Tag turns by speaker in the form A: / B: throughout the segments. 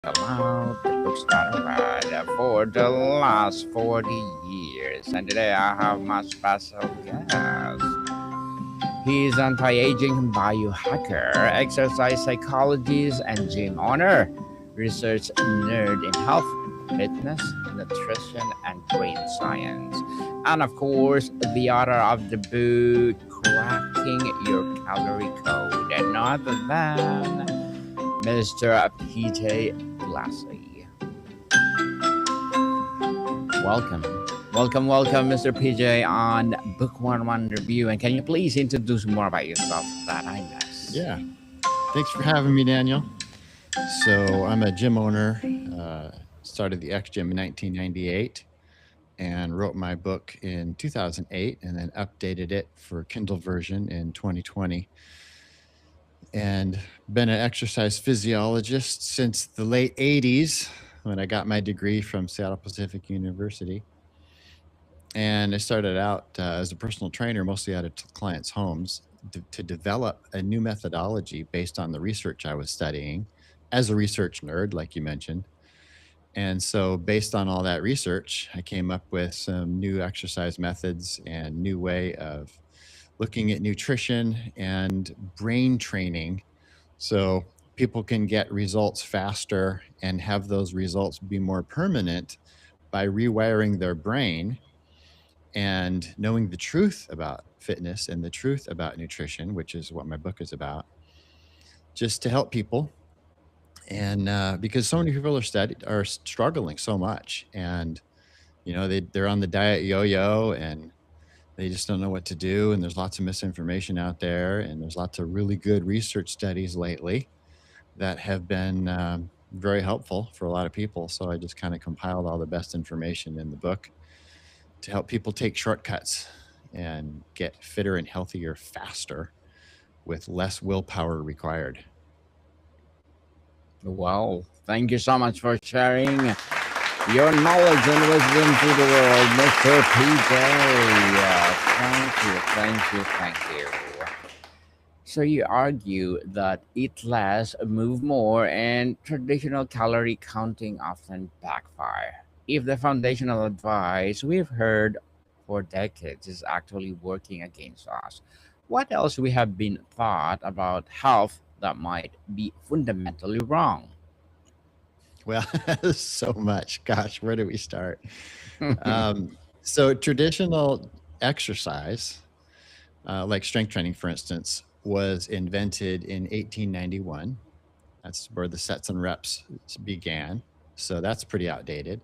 A: About the books that I read for the last 40 years. And today I have my special guest. He's anti-aging biohacker, exercise psychologist, and gym owner, research nerd in health, fitness, nutrition, and brain science. And of course, the author of the book Cracking Your Calorie Code, and not than Mr. Pj Glassey. Welcome. Welcome, Mr. PJ, on Book 1 Review. And can you please introduce more about yourself that I missed?
B: Yeah. Thanks for having me, Daniel. So I'm a gym owner. Started the X Gym in 1998 and wrote my book in 2008 and then updated it for Kindle version in 2020. And been an exercise physiologist since the late 80s when I got my degree from Seattle Pacific University. And I started out as a personal trainer, mostly out of clients' homes, to develop a new methodology based on the research I was studying as a research nerd, like you mentioned. And so, based on all that research, I came up with some new exercise methods and new way of looking at nutrition and brain training so people can get results faster and have those results be more permanent by rewiring their brain and knowing the truth about fitness and the truth about nutrition, which is what my book is about, just to help people. And because so many people are struggling so much, and they're on the diet yo-yo, and they just don't know what to do. And there's lots of misinformation out there, and there's lots of really good research studies lately that have been very helpful for a lot of people. So I just kind of compiled all the best information in the book to help people take shortcuts and get fitter and healthier faster with less willpower required.
A: Well, thank you so much for sharing your knowledge and wisdom to the world, Mr. PJ. Thank you. So you argue that eat less, move more, and traditional calorie counting often backfire. If the foundational advice we've heard for decades is actually working against us, what else we have been taught about health that might be fundamentally wrong?
B: Well, so much. Gosh, where do we start? So, traditional exercise, like strength training, for instance, was invented in 1891. That's where the sets and reps began. So, that's pretty outdated.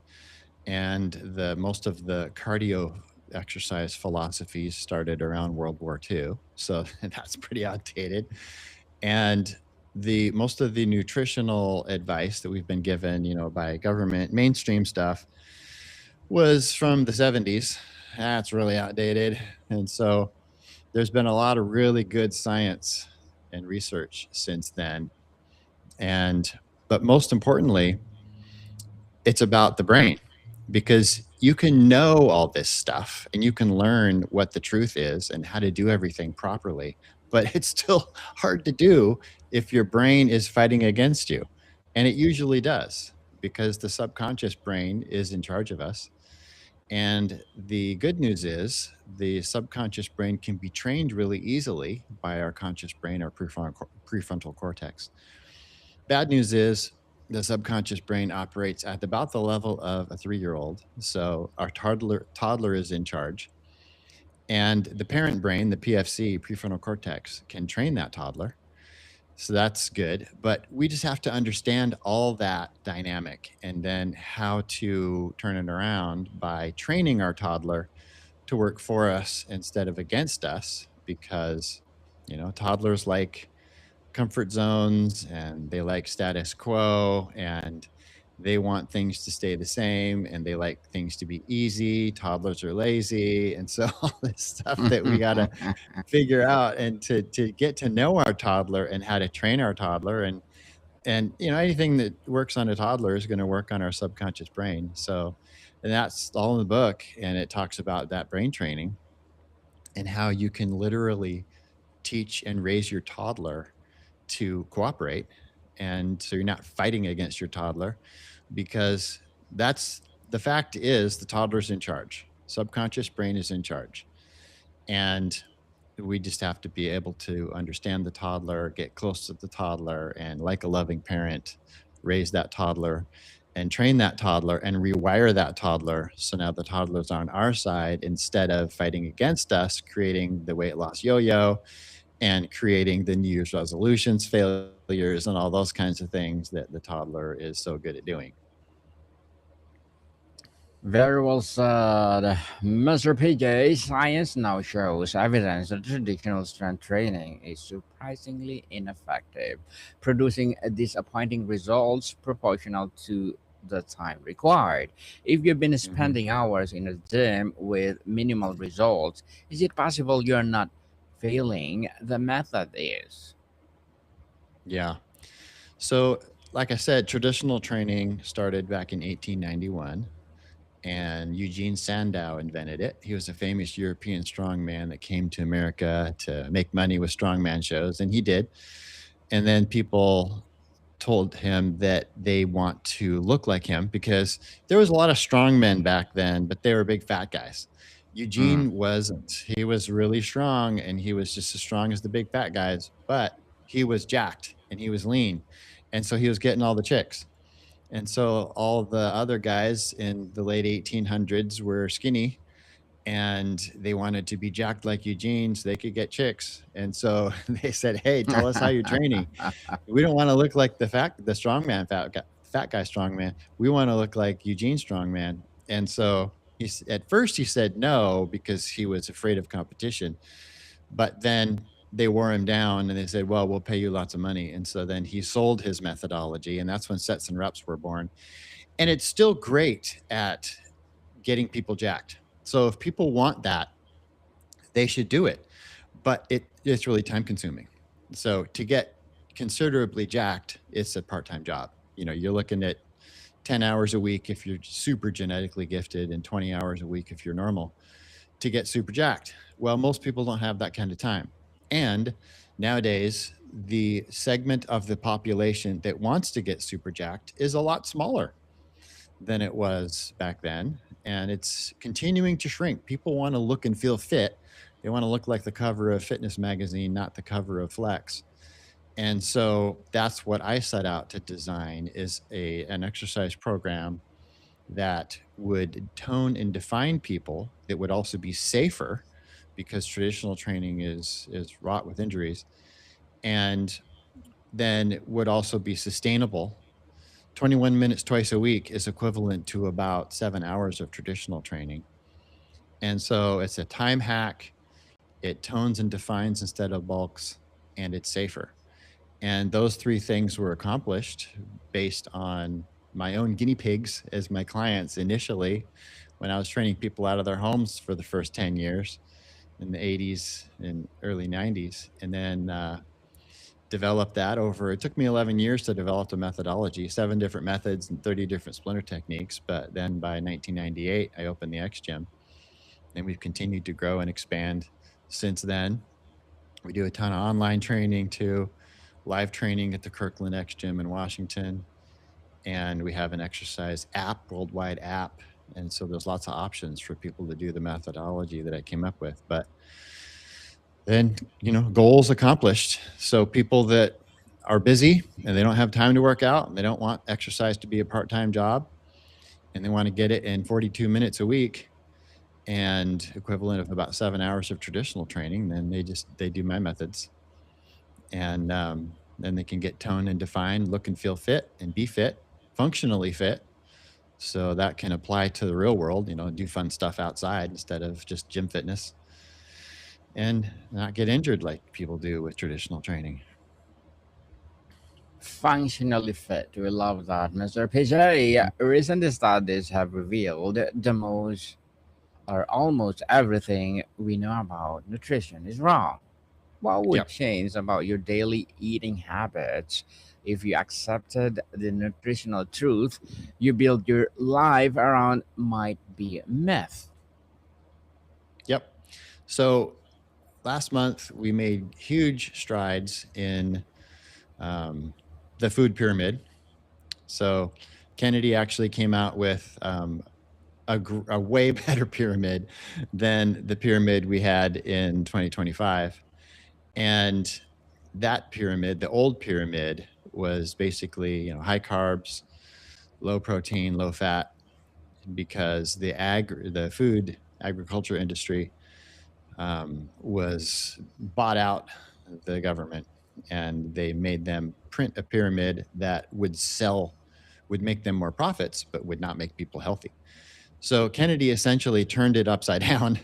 B: And the most of the cardio exercise philosophies started around World War II. So, that's pretty outdated. And the most of the nutritional advice that we've been given, by government, mainstream stuff, was from the 70s. That's really outdated. And so there's been a lot of really good science and research since then. And but most importantly, it's about the brain, because you can know all this stuff and you can learn what the truth is and how to do everything properly, but it's still hard to do if your brain is fighting against you. And it usually does, because the subconscious brain is in charge of us. And the good news is the subconscious brain can be trained really easily by our conscious brain, our prefrontal cortex. Bad news is the subconscious brain operates at about the level of a 3-year-old. So our toddler is in charge. And the parent brain, the PFC, prefrontal cortex, can train that toddler. So that's good. But we just have to understand all that dynamic and then how to turn it around by training our toddler to work for us instead of against us, because, toddlers like comfort zones and they like status quo, and they want things to stay the same, and they like things to be easy. Toddlers are lazy. And so all this stuff that we got to figure out, and to get to know our toddler and how to train our toddler, and anything that works on a toddler is going to work on our subconscious brain. So, and that's all in the book, and it talks about that brain training and how you can literally teach and raise your toddler to cooperate And so you're not fighting against your toddler, because that's the fact is the toddler's in charge. Subconscious brain is in charge. And we just have to be able to understand the toddler, get close to the toddler, and like a loving parent, raise that toddler and train that toddler and rewire that toddler. So now the toddler's on our side instead of fighting against us, creating the weight loss yo yo and creating the New Year's resolutions, failures, and all those kinds of things that the toddler is so good at doing.
A: Very well said, Mr. PJ. Science now shows evidence that traditional strength training is surprisingly ineffective, producing disappointing results proportional to the time required. If you've been
B: Mhm.
A: spending hours in a gym with minimal results, is it possible you're not failing? The method is.
B: Yeah. So, like I said, traditional training started back in 1891, and Eugene Sandow invented it. He was a famous European strongman that came to America to make money with strongman shows, and he did. And then people told him that they want to look like him, because there was a lot of strong men back then, but they were big fat guys.
A: Mm.
B: Eugene wasn't. He was really strong, and he was just as strong as the big fat guys, but he was jacked and he was lean. And so he was getting all the chicks. And so all the other guys in the late 1800s were skinny, and they wanted to be jacked like Eugene so they could get chicks. And so they said, "Hey, tell us how you're training. We don't want to look like the strongman, fat guy strongman. We want to look like Eugene strongman." And so at first he said no because he was afraid of competition, but then they wore him down and they said, "Well, we'll pay you lots of money." And so then he sold his methodology, and that's when sets and reps were born. And it's still great at getting people jacked. So if people want that, they should do it, but it's really time consuming. So to get considerably jacked, it's a part-time job. You're looking at 10 hours a week if you're super genetically gifted, and 20 hours a week if you're normal, to get super jacked. Well, most people don't have that kind of time. And nowadays, the segment of the population that wants to get super jacked is a lot smaller than it was back then. And it's continuing to shrink. People want to look and feel fit. They want to look like the cover of Fitness Magazine, not the cover of Flex. And so that's what I set out to design, is an exercise program that would tone and define people. It would also be safer, because traditional training is wrought with injuries, and then would also be sustainable. 21 minutes twice a week is equivalent to about 7 hours of traditional training. And so it's a time hack. It tones and defines instead of bulks, and it's safer. And those three things were accomplished based on my own guinea pigs as my clients initially, when I was training people out of their homes for the first 10 years in the 80s and early 90s. And then developed that over, it took me 11 years to develop the methodology, 7 different methods and 30 different splinter techniques. But then by 1998, I opened the X Gym, and we've continued to grow and expand since then. We do a ton of online training too, live training at the Kirkland X Gym in Washington. And we have an exercise app, worldwide app. And so there's lots of options for people to do the methodology that I came up with. But then, goals accomplished. So people that are busy and they don't have time to work out, and they don't want exercise to be a part-time job, and they want to get it in 42 minutes a week, and equivalent of about 7 hours of traditional training, then they do my methods. And then they can get toned and defined, look and feel fit, and be fit, functionally fit. So that can apply to the real world, do fun stuff outside instead of just gym fitness, and not get injured like people do with traditional training.
A: Functionally fit. We love that, Mr. PJ. Recent studies have revealed the most or almost everything we know about nutrition is wrong. What would
B: Yep.
A: change about your daily eating habits if you accepted the nutritional truth you build your life around might be a myth?
B: Yep. So last month we made huge strides in um, the the food pyramid. So Kennedy actually came out with a way better pyramid than the pyramid we had in 2025. And that pyramid, the old pyramid, was basically, high carbs, low protein, low fat, because the food agriculture industry was bought out the government, and they made them print a pyramid that would make them more profits, but would not make people healthy. So Kennedy essentially turned it upside down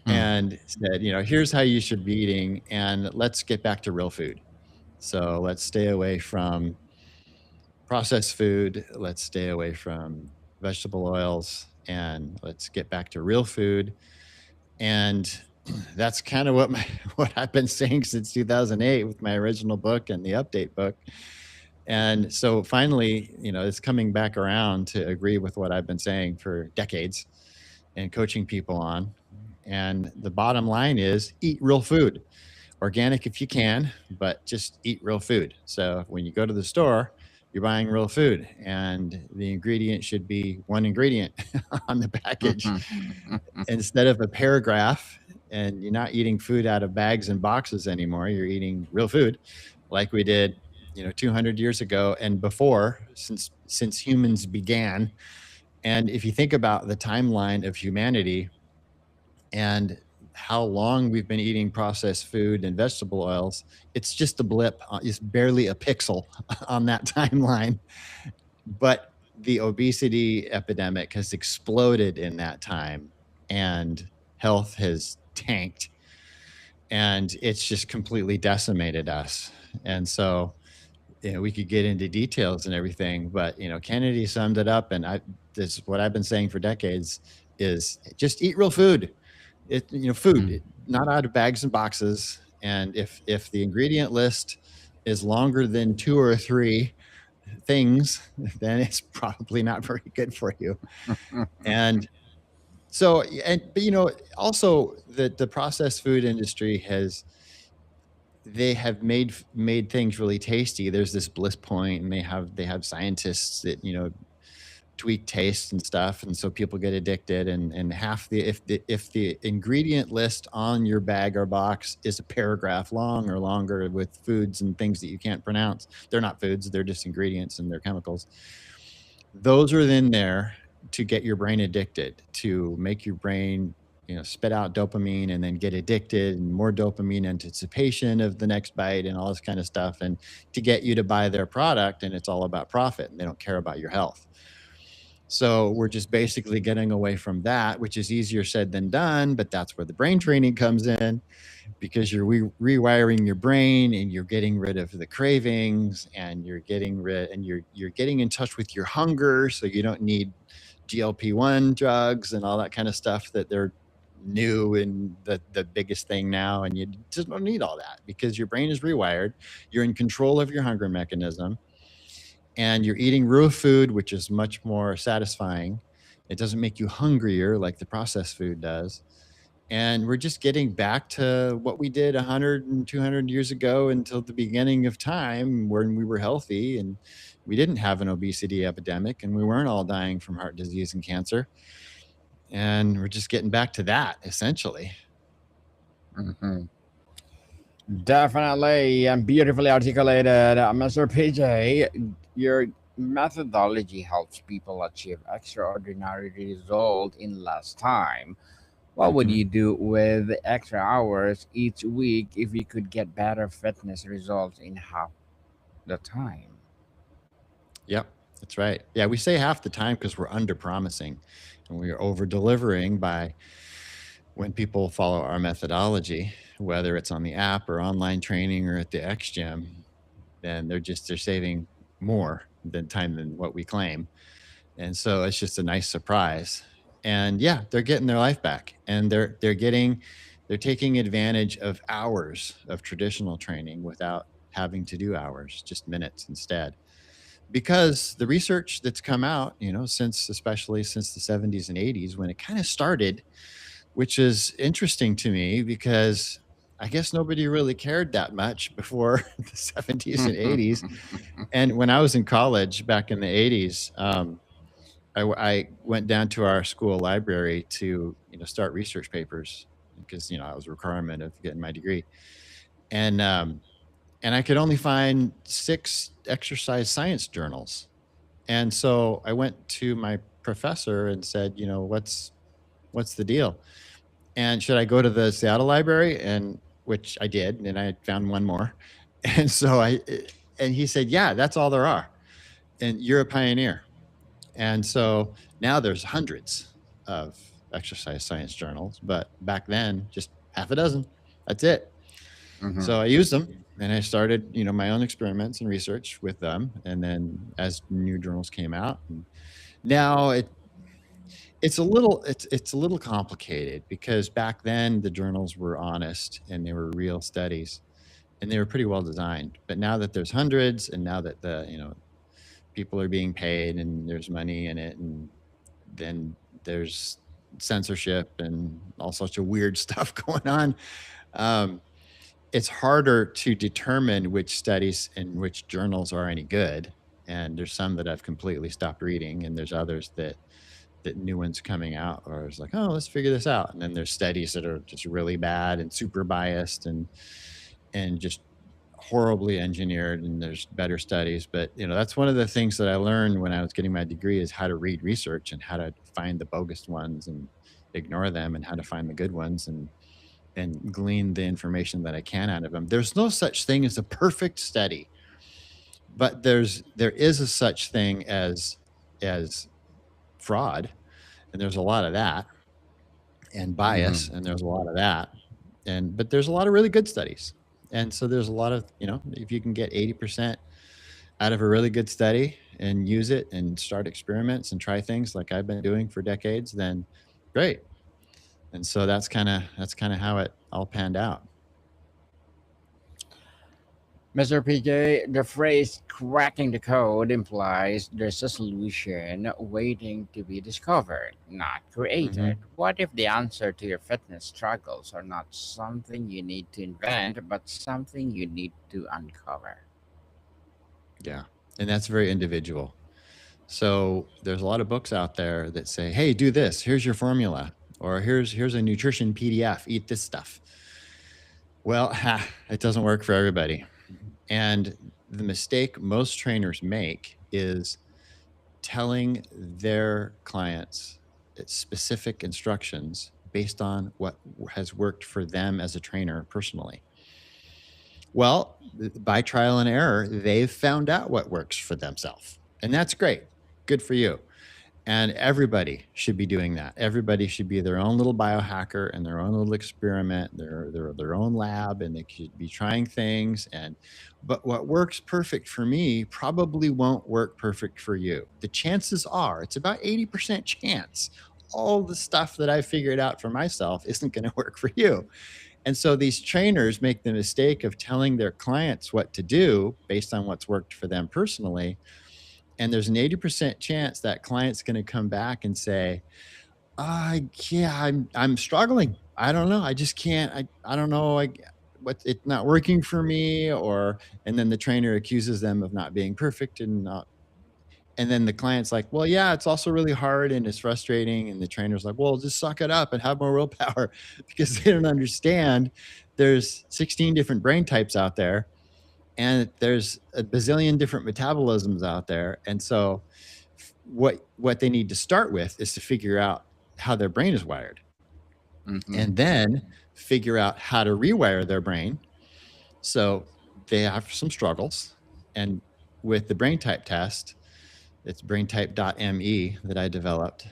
A: Hmm.
B: and said, here's how you should be eating, and let's get back to real food. So let's stay away from processed food. Let's stay away from vegetable oils, and let's get back to real food. And that's kind of what I've been saying since 2008 with my original book and the update book. And so finally, it's coming back around to agree with what I've been saying for decades and coaching people on. And the bottom line is eat real food, organic if you can, but just eat real food. So when you go to the store, you're buying real food, and the ingredient should be one ingredient on the package instead of a paragraph. And you're not eating food out of bags and boxes anymore. You're eating real food like we did 200 years ago and before, since humans began. And if you think about the timeline of humanity and how long we've been eating processed food and vegetable oils, it's just a blip. It's barely a pixel on that timeline. But the obesity epidemic has exploded in that time, and health has tanked, and it's just completely decimated us. And so, we could get into details and everything, but Kennedy summed it up, and this is what I've been saying for decades: is just eat real food. Food, not out of bags and boxes. And if the ingredient list is longer than 2 or 3 things, then it's probably not very good for you. And so, but also the processed food industry they have made things really tasty. There's this bliss point, and they have scientists that tweak taste and stuff, and so people get addicted. And if the ingredient list on your bag or box is a paragraph long or longer with foods and things that you can't pronounce, they're not foods, they're just ingredients and they're chemicals. Those are in there to get your brain addicted, to make your brain spit out dopamine and then get addicted, and more dopamine anticipation of the next bite and all this kind of stuff, and to get you to buy their product. And it's all about profit, and they don't care about your health. So we're just basically getting away from that, which is easier said than done, but that's where the brain training comes in, because you're rewiring your brain, and you're getting rid of the cravings, and you're getting in touch with your hunger, so you don't need GLP-1 drugs and all that kind of stuff that they're new and the biggest thing now. And you just don't need all that, because your brain is rewired. You're in control of your hunger mechanism, and you're eating real food, which is much more satisfying. It doesn't make you hungrier like the processed food does. And we're just getting back to what we did 100 and 200 years ago, until the beginning of time, when we were healthy and we didn't have an obesity epidemic, and we weren't all dying from heart disease and cancer. And we're just getting back to that, essentially.
A: Definitely, and beautifully articulated, Mr. PJ. Your methodology helps people achieve extraordinary result in less time. What would
B: Mhm.
A: you do with the extra hours each week if you could get better fitness results in half the time?
B: Yep, that's right. Yeah, we say half the time because we're under promising, and we are over delivering by when people follow our methodology, whether it's on the app or online training or at the X gym. Then they're saving more than time than what we claim. And so it's just a nice surprise. And yeah, they're getting their life back, and they're taking advantage of hours of traditional training without having to do hours, just minutes instead. Because the research that's come out, especially since the 70s and 80s, when it kind of started, which is interesting to me, because I guess nobody really cared that much before the 70s and 80s. And when I was in college back in the 80s, I went down to our school library to, start research papers because, that was a requirement of getting my degree. And, and I could only find 6 exercise science journals. And so I went to my professor and said, what's the deal? And should I go to the Seattle library? And which I did, and I found one more. And so and he said, yeah, that's all there are. And you're a pioneer. And so now there's hundreds of exercise science journals, but back then, just half a dozen. That's it. So I used them and I started, my own experiments and research with them. And then as new journals came out, and now it's a little complicated because back then the journals were honest and they were real studies and they were pretty well designed. But now that there's hundreds and now that people are being paid and there's money in it, and then there's censorship and all sorts of weird stuff going on, it's harder to determine which studies and which journals are any good. And there's some that I've completely stopped reading, and there's others that new ones coming out, or it's like, oh, let's figure this out. And then there's studies that are just really bad and super biased and just horribly engineered, and there's better studies. But that's one of the things that I learned when I was getting my degree, is how to read research and how to find the bogus ones and ignore them, and how to find the good ones and glean the information that I can out of them. There's no such thing as a perfect study, but there is a such thing as fraud, and there's a lot of that, and bias, and there's a lot of that, but there's a lot of really good studies. And so there's a lot of, if you can get 80% out of a really good study and use it and start experiments and try things like I've been doing for decades, then great. And so that's kind of how it all panned out.
A: Mr. PJ, the phrase cracking the code implies there's a solution waiting to be discovered, not created. What if the answer to your fitness struggles are not something you need to invent, but something you need to uncover?
B: Yeah. And that's very individual. So there's a lot of books out there that say, hey, do this. Here's your formula. Or here's a nutrition PDF. Eat this stuff. Well, it doesn't work for everybody. And the mistake most trainers make is telling their clients specific instructions based on what has worked for them as a trainer personally. Well, by trial and error, they've found out what works for themselves. And that's great. Good for you. And everybody should be doing that. Everybody should be their own little biohacker and their own little experiment, their own lab, and they should be trying things. But what works perfect for me probably won't work perfect for you. The chances are, it's about 80% chance, all the stuff that I figured out for myself isn't going to work for you. And so these trainers make the mistake of telling their clients what to do based on what's worked for them personally. And there's an 80% chance that client's going to come back and say, yeah, I'm struggling. I don't know. I just can't. I don't know. It's not working for me. And then the trainer accuses them of not being perfect and then the client's like, well, yeah, it's also really hard and it's frustrating. And the trainer's like, well, just suck it up and have more willpower, because they don't understand there's 16 different brain types out there. And there's a bazillion different metabolisms out there. And so what they need to start with is to figure out how their brain is wired. And then figure out how to rewire their brain. So they have some struggles. And with the brain type test, it's braintype.me that I developed.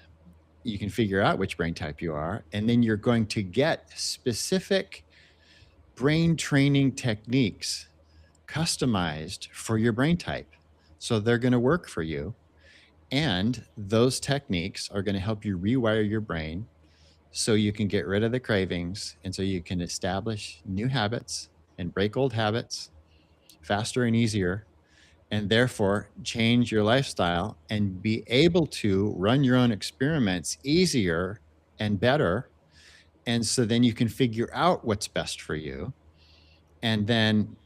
B: You can figure out which brain type you are. And then you're going to get specific brain training techniques customized for your brain type. So they're going to work for you. And those techniques are going to help you rewire your brain so you can get rid of the cravings, and so you can establish new habits and break old habits faster and easier, and therefore change your lifestyle and be able to run your own experiments easier and better. And so then you can figure out what's best for you. And then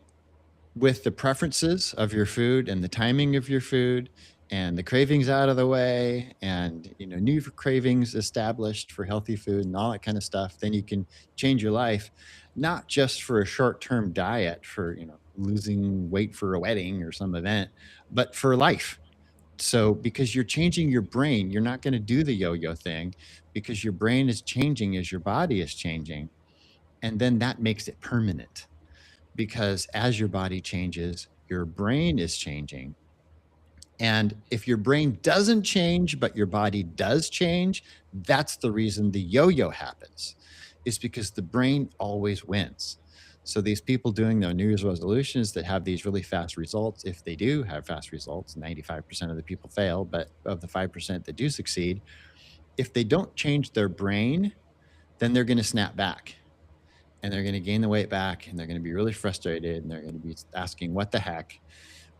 B: with the preferences of your food and the timing of your food and the cravings out of the way and new cravings established for healthy food and all that kind of stuff, then you can change your life, not just for a short-term diet for losing weight for a wedding or some event, but for life. So because you're changing your brain, you're not going to do the yo-yo thing because your brain is changing as your body is changing, and then that makes it permanent. Because as your body changes, your brain is changing. And if your brain doesn't change, but your body does change, that's the reason the yo yo happens, is because the brain always wins. So these people doing their New Year's resolutions that have these really fast results, if they do have fast results, 95% of the people fail, but of the 5% that do succeed, if they don't change their brain, then they're going to snap back and they're going to gain the weight back and they're going to be really frustrated and they're going to be asking, what the heck?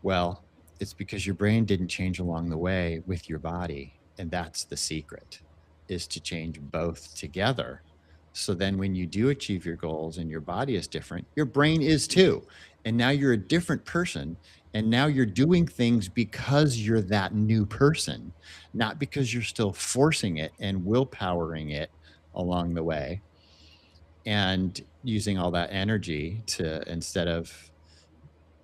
B: Well, it's because your brain didn't change along the way with your body. And that's the secret, is to change both together. So then when you do achieve your goals and your body is different, your brain is too. And now you're a different person. And now you're doing things because you're that new person, not because you're still forcing it and willpowering it along the way and using all that energy to, instead of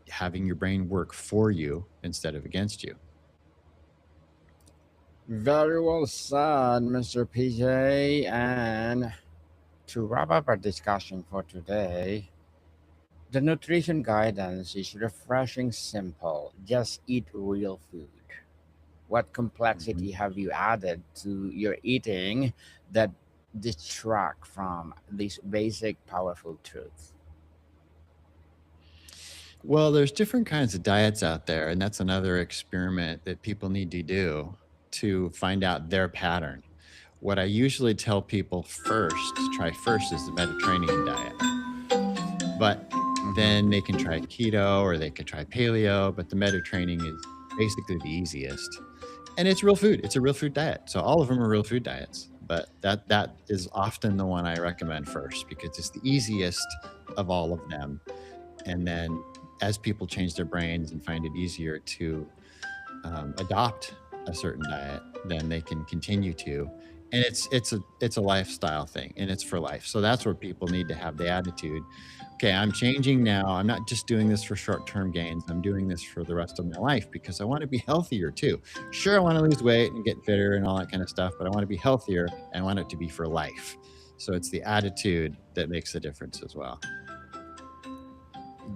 B: having your brain work for you instead of against you.
A: Very well said, Mr. PJ. And to wrap up our discussion for today, the nutrition guidance is refreshing simple. Just eat real food. What complexity
B: Mhm.
A: have you added to your eating that distract from this basic powerful truth?
B: Well, there's different kinds of diets out there, and that's another experiment that people need to do to find out their pattern. What I usually tell people first to try first is the Mediterranean diet. But then they can try keto or they could try paleo, but the Mediterranean is basically the easiest. And it's real food. It's a real food diet. So all of them are real food diets. But that is often the one I recommend first because it's the easiest of all of them. And then as people change their brains and find it easier to adopt a certain diet, then they can continue to. And it's a lifestyle thing, and it's for life. So that's where people need to have the attitude. Okay, I'm changing now. I'm not just doing this for short-term gains. I'm doing this for the rest of my life because I want to be healthier too. Sure, I want to lose weight and get fitter and all that kind of stuff, but I want to be healthier and I want it to be for life. So it's the attitude that makes the difference as well.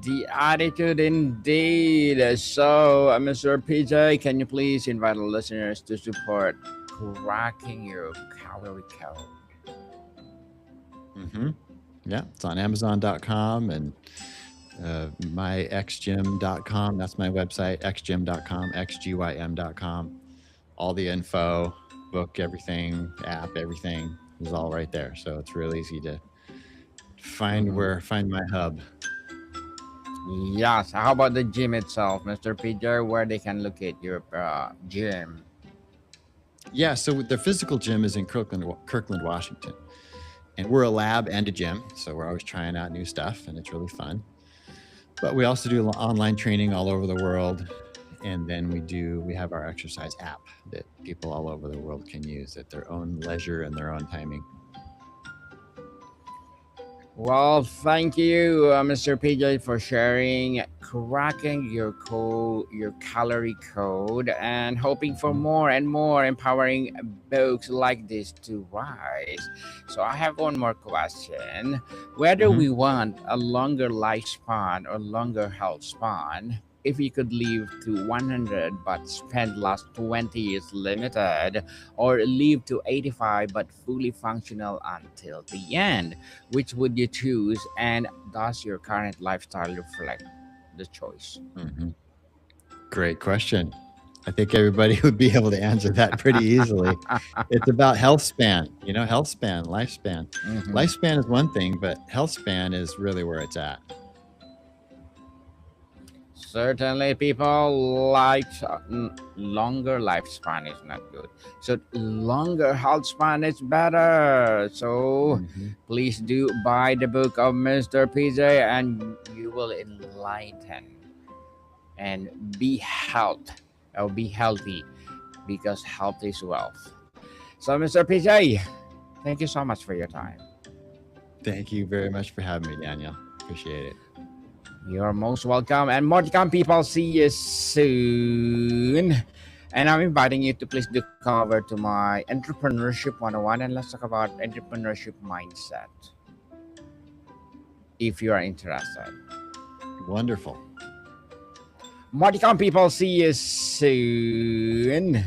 A: The attitude indeed. So, Mr. PJ, can you please invite the listeners to support cracking your calorie code?
B: Mm-hmm. Yeah, it's on Amazon.com and myxgym.com. That's my website, xgym.com, xgym.com. All the info, book, everything, app, everything is all right there. So it's real easy to find my hub.
A: Yes. How about the gym itself, Mr. PJ, where they can locate your gym?
B: Yeah, so the physical gym is in Kirkland, Washington. And we're a lab and a gym, so we're always trying out new stuff, and it's really fun. But we also do online training all over the world, and then we have our exercise app that people all over the world can use at their own leisure and their own timing.
A: Well, thank you, Mr. PJ, for sharing, cracking your calorie code, and hoping for more and more empowering books like this to rise. So, I have one more question. Whether
B: Mhm.
A: we want a longer lifespan or longer health span, if you could live to 100 but spend last 20 years limited, or live to 85 but fully functional until the end, which would you choose, and does your current lifestyle reflect the choice?
B: Mhm. Great question. I think everybody would be able to answer that pretty easily. It's about health span, health span, lifespan.
A: Mhm.
B: Lifespan is one thing, but health span is really where it's at.
A: Certainly, people like longer lifespan is not good. So longer health span is better. So
B: Mhm.
A: please do buy the book of Mr. PJ, and you will enlighten and be healthy because health is wealth. So, Mr. PJ, thank you so much for your time.
B: Thank you very much for having me, Daniel. Appreciate it.
A: You're most welcome. And more to come, people. See you soon. And I'm inviting you to please do come over to my Entrepreneurship 101 and let's talk about entrepreneurship mindset if you are interested.
B: Wonderful.
A: More to come, people. See you soon.